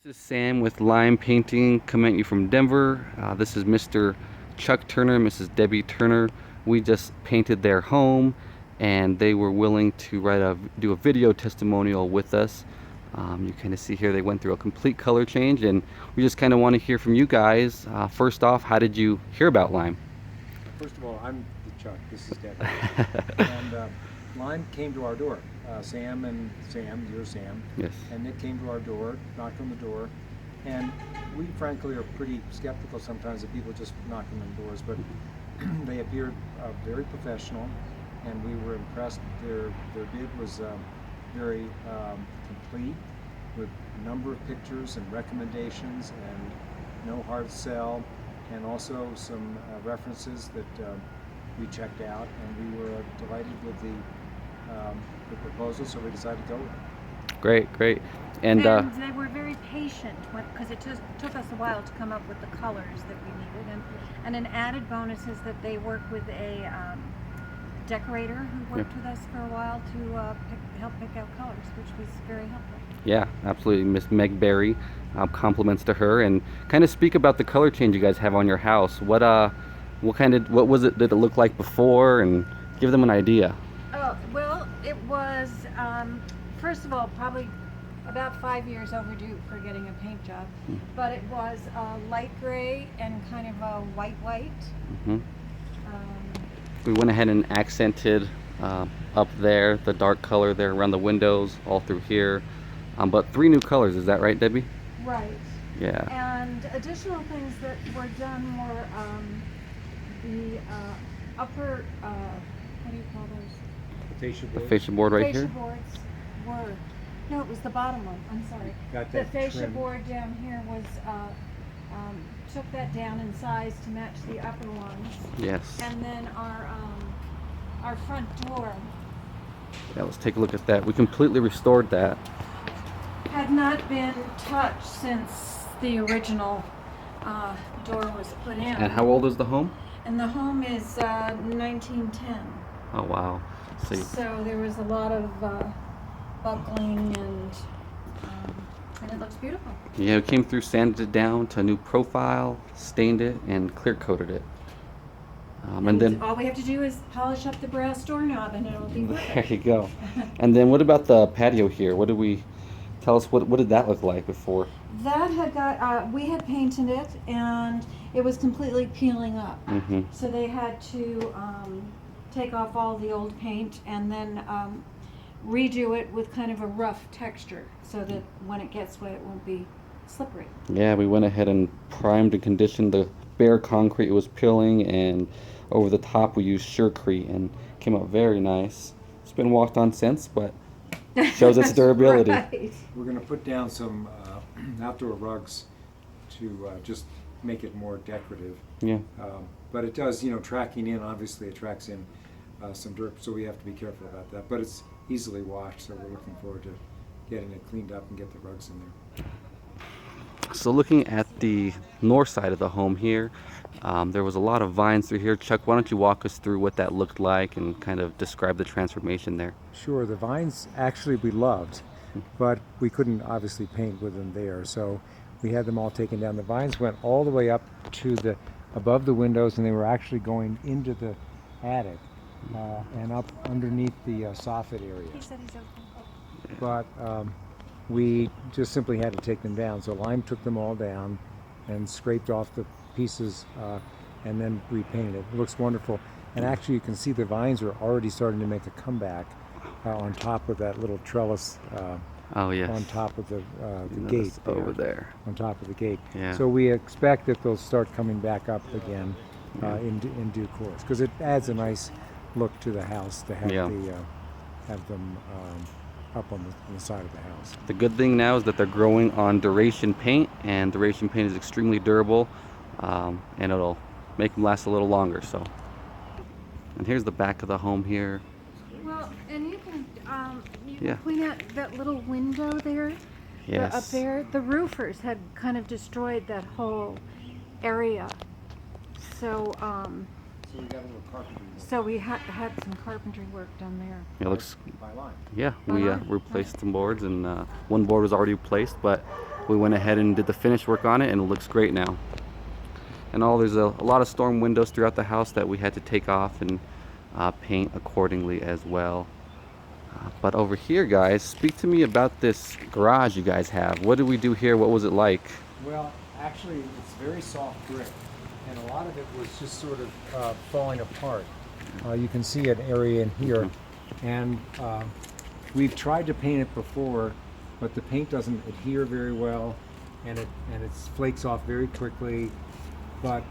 This is Sam with Lime Painting, coming at you from Denver. This is Mr. Chuck Turner, Mrs. Debbie Turner. We just painted their home, and they were willing to do a video testimonial with us. You kind of see here they went through a complete color change, and we just kind of want to hear from you guys. First off, how did you hear about Lime? First of all, I'm the Chuck. This is Debbie. And Lime came to our door. Sam, you're Sam. Yes. And Nick came to our door, knocked on the door, and we frankly are pretty skeptical sometimes of people just knocking on doors, but they appeared very professional, and we were impressed. Their bid was very complete, with a number of pictures and recommendations, and no hard sell, and also some references that we checked out, and we were delighted with the proposal, so we decided to go with it. Great. And they were very patient because it took us a while to come up with the colors that we needed. And an added bonus is that they work with a decorator who worked with us for a while to help pick out colors, which was very helpful. yeah, absolutely. Miss Meg Berry, compliments to her. And kind of speak about the color change you guys have on your house. What was it, did it look like before, and give them an idea? Oh, well, it was, first of all, probably about 5 years overdue for getting a paint job. But it was light gray and kind of a white. Mm-hmm. We went ahead and accented up there, the dark color there around the windows, all through here. But 3 new colors, is that right, Debbie? Right. Yeah. And additional things that were done were the upper, what do you call those? The fascia board right Fascia here? boards were, no, it was the bottom one, I'm sorry. Got The that fascia trim. board down here was, took that down in size to match the upper ones. Yes. And then our front door Yeah, let's take a look at that. We completely restored that. had not been touched since the original door was put in. And how old is the home? And the home is 1910. Oh, wow. See. So there was a lot of buckling and it looks beautiful. Yeah, we came through, sanded it down to a new profile, stained it, and clear coated it. And then all we have to do is polish up the brass doorknob and it'll be there perfect. you go. And then what about the patio here? What did we tell us? What did that look like before? That had got, we had painted it and it was completely peeling up. Mm-hmm. So they had to take off all the old paint and then redo it with kind of a rough texture so that when it gets wet it won't be slippery. Yeah, we went ahead and primed and conditioned the bare concrete it was peeling, and over the top we used Surecrete, and came out very nice. It's been walked on since, but shows its durability. Right. We're going to put down some outdoor rugs to just make it more decorative. Yeah. But it does, tracking in obviously attracts in some dirt, so we have to be careful about that. But it's easily washed, so we're looking forward to getting it cleaned up and get the rugs in there. So looking at the north side of the home here, there was a lot of vines through here. Chuck, why don't you walk us through what that looked like and kind of describe the transformation there? Sure, the vines actually we loved, but we couldn't obviously paint with them there, so we had them all taken down. The vines went all the way up to above the windows, and they were actually going into the attic and up underneath the soffit area. He said he's okay. But we just simply had to take them down. So Lime took them all down and scraped off the pieces and then repainted it. It looks wonderful. And actually you can see the vines are already starting to make a comeback on top of that little trellis Oh, yes. on top of the You gate notice over there. on top of the gate. Yeah. So we expect that they'll start coming back up again in due course, because it adds a nice look to the house to have Yeah. have them up on the side of the house. The good thing now is that they're growing on duration paint, and duration paint is extremely durable, and it'll make them last a little longer. So, and here's the back of the home here. Well, and you can Yeah. point out that little window there. Yes. Up there, the roofers had kind of destroyed that whole area. So So we got a little carpentry work So we had some carpentry work done there. It looks, by line. yeah, we Uh-huh. replaced some boards, and one board was already placed, but we went ahead and did the finish work on it, and it looks great now. And there's a lot of storm windows throughout the house that we had to take off and paint accordingly as well. But over here, guys, speak to me about this garage you guys have. What did we do here? What was it like? Well, actually, it's very soft brick, and a lot of it was just sort of falling apart. You can see an area in here, and we've tried to paint it before, but the paint doesn't adhere very well, and it flakes off very quickly. But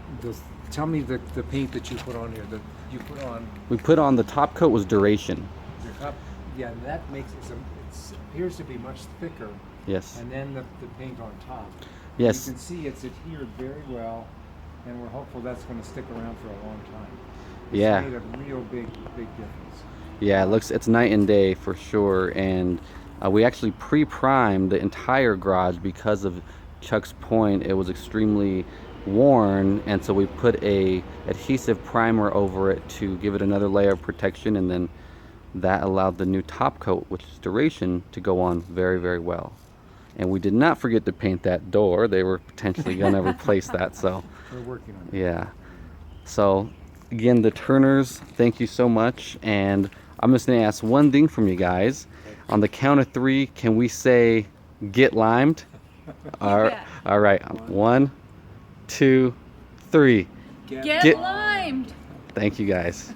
tell me the paint that you put on here. That you put on. We put on the top coat was Duration. Your cup. Yeah, that makes it. It appears to be much thicker. Yes. And then the paint on top. Yes. You can see it's adhered very well, and we're hopeful that's going to stick around for a long time. It's Yeah. made a real big difference. Yeah, it's night and day for sure. And we actually pre-primed the entire garage because of Chuck's point. It was extremely worn, and so we put a adhesive primer over it to give it another layer of protection, and then that allowed the new top coat, which is Duration, to go on very, very well. And we did not forget to paint that door. They were potentially going to replace that, so We're working on it. yeah. So again, the Turners, thank you so much. And I'm just going to ask one thing from you guys. On the count of 3, can we say get limed? bet. All right. 1, 2, 3. Get limed! Thank you guys.